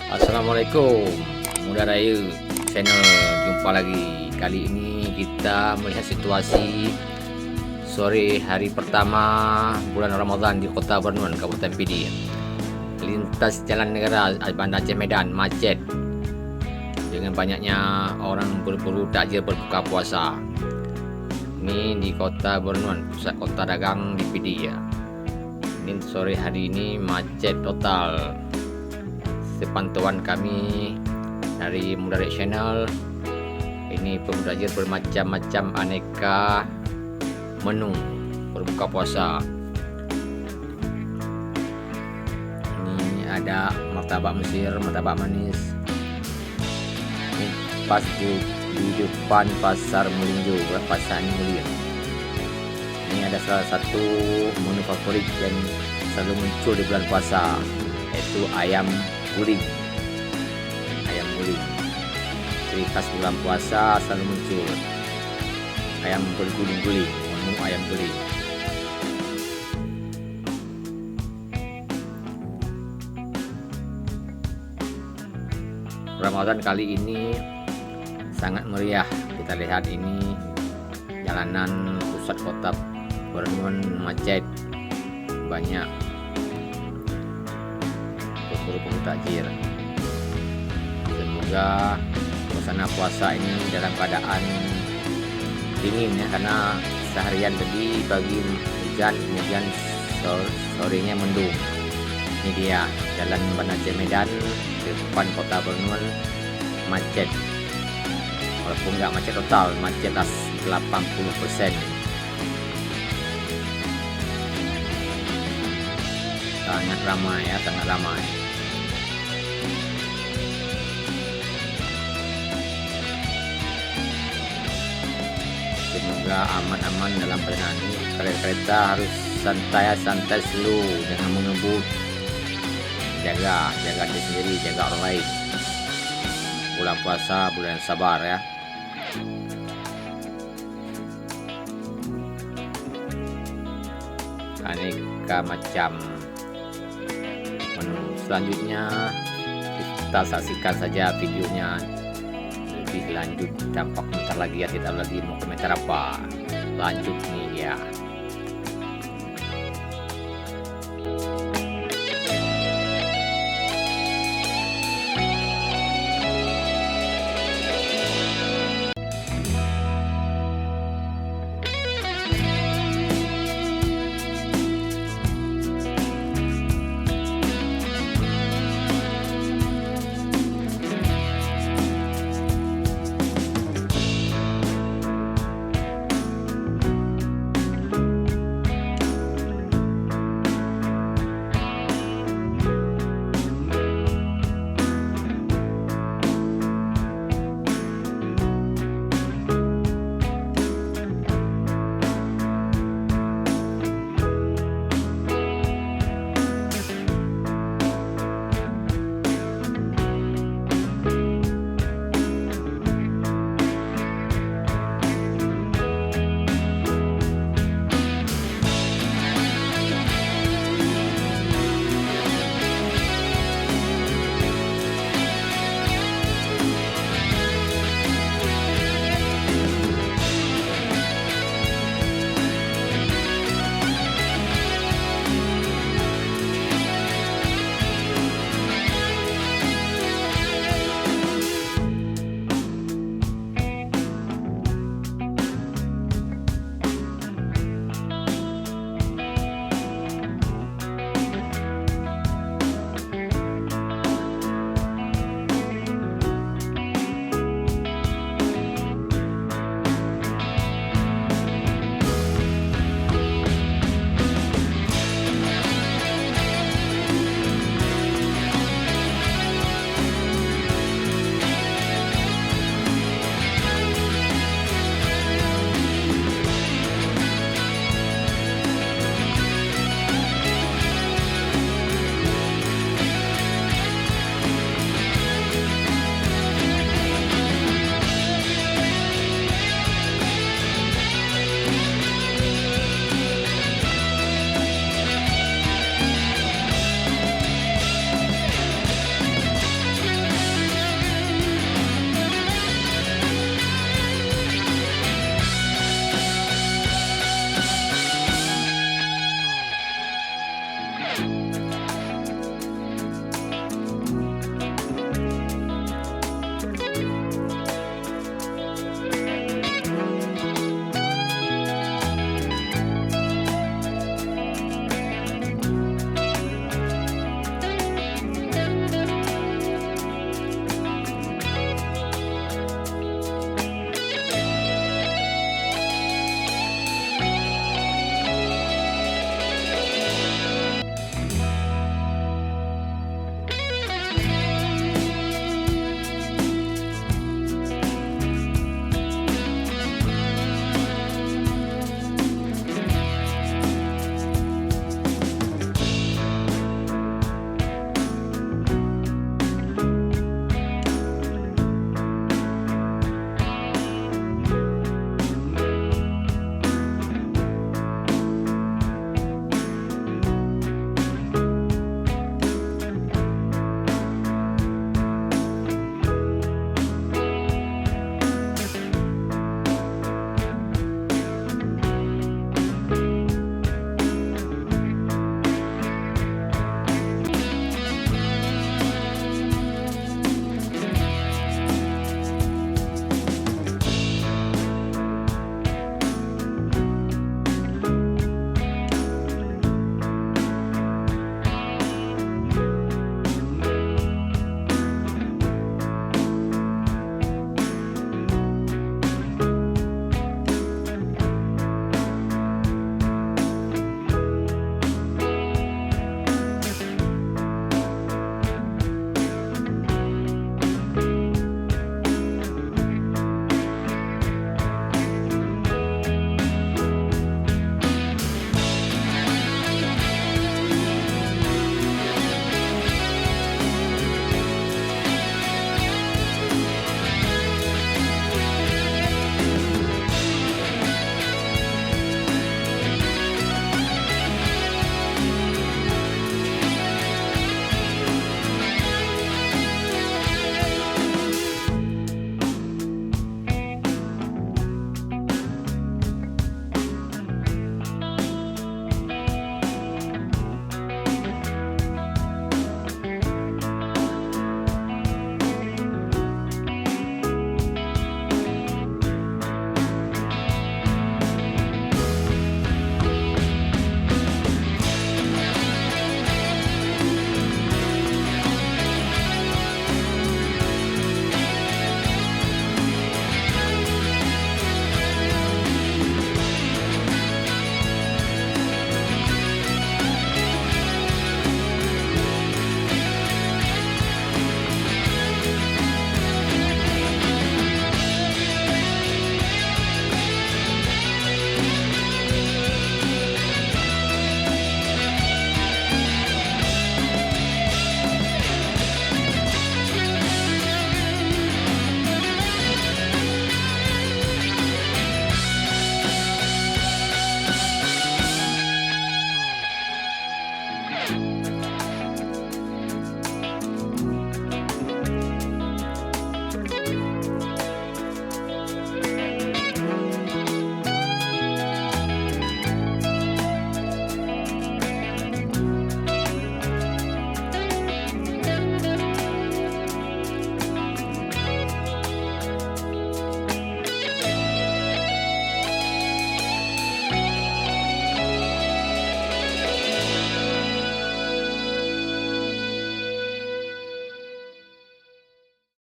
Assalamualaikum, Muda Raya channel, jumpa lagi. Kali ini kita melihat situasi sore hari pertama bulan Ramadhan di Kota Beureunuen, Kabupaten PD. Lintas jalan negara Banda Aceh-Medan, Macet, dengan banyaknya orang berburu takjil berbuka puasa. Ini di Kota Beureunuen, pusat kota dagang di PD ya. Ini sore hari ini macet total. Sepantauan kami dari Muda Raya channel, ini pengunjung bermacam-macam aneka menu berbuka puasa. Ini ada martabak Mesir, martabak manis. Ini pas di depan pasar melinjo, pasar mulia. Ini ada salah satu menu favorit yang selalu muncul di bulan puasa, yaitu ayam guling. Ciri khas bulan puasa selalu muncul ayam berguling-guling, menu ayam guling. Ramadan kali ini sangat meriah. Kita lihat ini jalanan pusat kota Beureunuen macet, banyak berburu takjil. Semoga suasana puasa ini dalam keadaan dingin ya, karena seharian tadi pagi hujan, kemudian sorenya mendung. Ini dia jalan Banda Aceh-Medan depan Kota Beureunuen macet. Walaupun nggak macet total, macet 80%. Sangat ramai ya, sangat ramai. Semoga aman-aman dalam perjalanan ini. Kereta harus santai slow, jangan mengebut. Jaga diri sendiri, jaga orang lain. Bulan puasa, bulan sabar ya. Aneka macam menu. Selanjutnya kita saksikan saja videonya lebih lanjut. Dampak bentar lagi ya, kita lagi mau komentar apa. Lanjut nih ya.